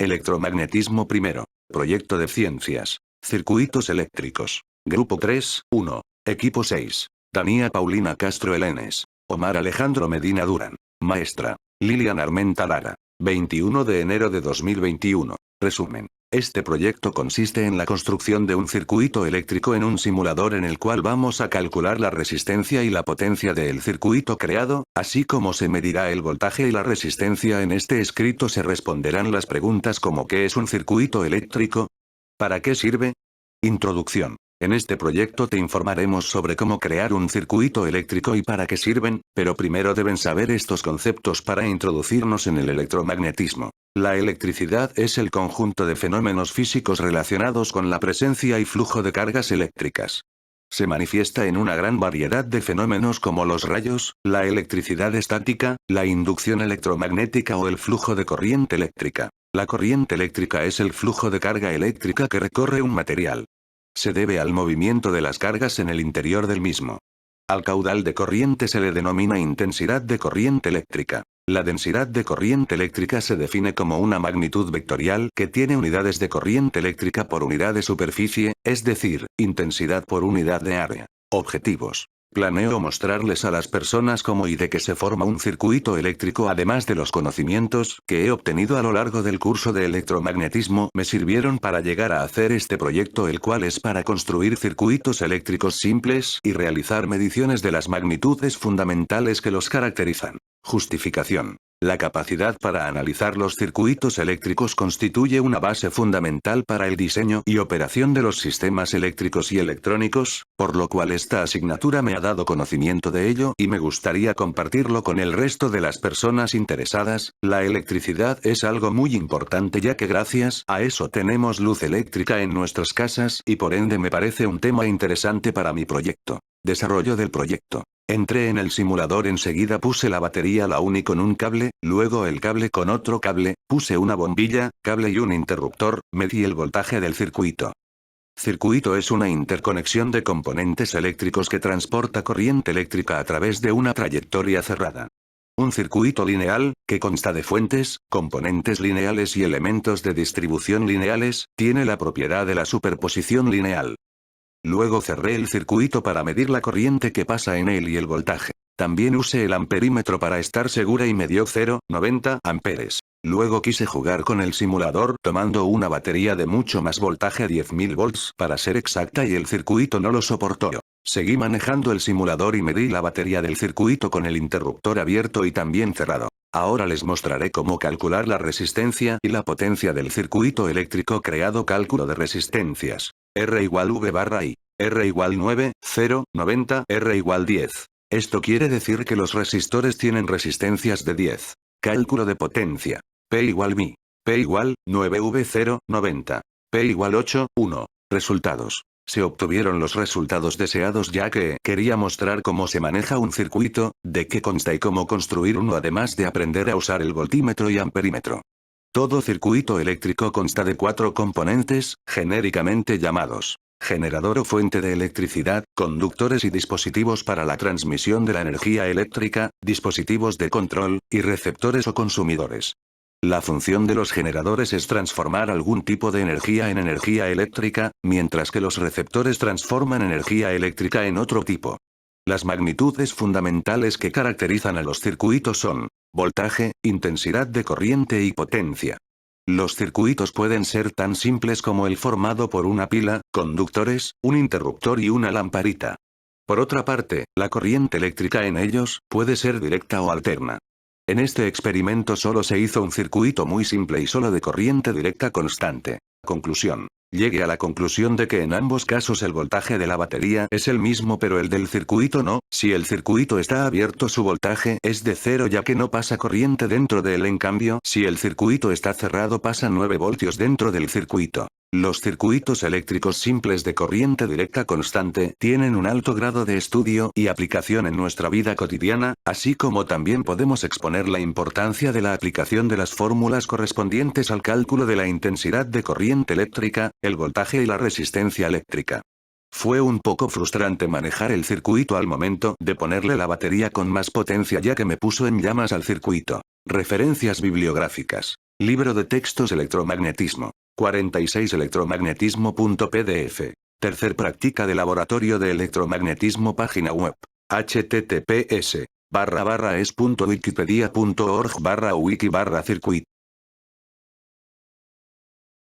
Electromagnetismo primero. Proyecto de ciencias. Circuitos eléctricos. Grupo 3, 1. Equipo 6. Tania Paulina Castro Elenes. Omar Alejandro Medina Durán. Maestra. Lilian Armenta Lara. 21 de enero de 2021. Resumen. Este proyecto consiste en la construcción de un circuito eléctrico en un simulador en el cual vamos a calcular la resistencia y la potencia del circuito creado, así como se medirá el voltaje y la resistencia. En este escrito se responderán las preguntas como ¿qué es un circuito eléctrico? ¿Para qué sirve? Introducción. En este proyecto te informaremos sobre cómo crear un circuito eléctrico y para qué sirven, pero primero deben saber estos conceptos para introducirnos en el electromagnetismo. La electricidad es el conjunto de fenómenos físicos relacionados con la presencia y flujo de cargas eléctricas. Se manifiesta en una gran variedad de fenómenos como los rayos, la electricidad estática, la inducción electromagnética o el flujo de corriente eléctrica. La corriente eléctrica es el flujo de carga eléctrica que recorre un material. Se debe al movimiento de las cargas en el interior del mismo. Al caudal de corriente se le denomina intensidad de corriente eléctrica. La densidad de corriente eléctrica se define como una magnitud vectorial que tiene unidades de corriente eléctrica por unidad de superficie, es decir, intensidad por unidad de área. Objetivos. Planeo mostrarles a las personas cómo y de qué se forma un circuito eléctrico, además de los conocimientos que he obtenido a lo largo del curso de electromagnetismo me sirvieron para llegar a hacer este proyecto, el cual es para construir circuitos eléctricos simples y realizar mediciones de las magnitudes fundamentales que los caracterizan. Justificación. La capacidad para analizar los circuitos eléctricos constituye una base fundamental para el diseño y operación de los sistemas eléctricos y electrónicos, por lo cual esta asignatura me ha dado conocimiento de ello y me gustaría compartirlo con el resto de las personas interesadas. La electricidad es algo muy importante, ya que gracias a eso tenemos luz eléctrica en nuestras casas y por ende me parece un tema interesante para mi proyecto. Desarrollo del proyecto. Entré en el simulador, enseguida puse la batería, la uní con un cable, luego el cable con otro cable, puse una bombilla, cable y un interruptor, medí el voltaje del circuito. Circuito es una interconexión de componentes eléctricos que transporta corriente eléctrica a través de una trayectoria cerrada. Un circuito lineal, que consta de fuentes, componentes lineales y elementos de distribución lineales, tiene la propiedad de la superposición lineal. Luego cerré el circuito para medir la corriente que pasa en él y el voltaje. También usé el amperímetro para estar segura y me dio 0,90 amperes. Luego quise jugar con el simulador tomando una batería de mucho más voltaje, 10.000 volts para ser exacta, y el circuito no lo soportó. Seguí manejando el simulador y medí la batería del circuito con el interruptor abierto y también cerrado. Ahora les mostraré cómo calcular la resistencia y la potencia del circuito eléctrico creado. Cálculo de resistencias. R igual V barra I. R igual 9, 0, 90, R igual 10. Esto quiere decir que los resistores tienen resistencias de 10. Cálculo de potencia. P igual mi. P igual 9V0, 90. P igual 8, 1. Resultados. Se obtuvieron los resultados deseados, ya que quería mostrar cómo se maneja un circuito, de qué consta y cómo construir uno, además de aprender a usar el voltímetro y amperímetro. Todo circuito eléctrico consta de 4 componentes, genéricamente llamados generador o fuente de electricidad, conductores y dispositivos para la transmisión de la energía eléctrica, dispositivos de control, y receptores o consumidores. La función de los generadores es transformar algún tipo de energía en energía eléctrica, mientras que los receptores transforman energía eléctrica en otro tipo. Las magnitudes fundamentales que caracterizan a los circuitos son voltaje, intensidad de corriente y potencia. Los circuitos pueden ser tan simples como el formado por una pila, conductores, un interruptor y una lamparita. Por otra parte, la corriente eléctrica en ellos puede ser directa o alterna. En este experimento solo se hizo un circuito muy simple y solo de corriente directa constante. Conclusión. Llegué a la conclusión de que en ambos casos el voltaje de la batería es el mismo, pero el del circuito no. Si el circuito está abierto, su voltaje es de 0, ya que no pasa corriente dentro de él. En cambio, si el circuito está cerrado, pasa 9 voltios dentro del circuito. Los circuitos eléctricos simples de corriente directa constante tienen un alto grado de estudio y aplicación en nuestra vida cotidiana, así como también podemos exponer la importancia de la aplicación de las fórmulas correspondientes al cálculo de la intensidad de corriente eléctrica, el voltaje y la resistencia eléctrica. Fue un poco frustrante manejar el circuito al momento de ponerle la batería con más potencia, ya que me puso en llamas al circuito. Referencias bibliográficas. Libro de textos electromagnetismo. 46 electromagnetismo.pdf. Tercer práctica de laboratorio de electromagnetismo. Página web. https://es.wikipedia.org/wiki/circuit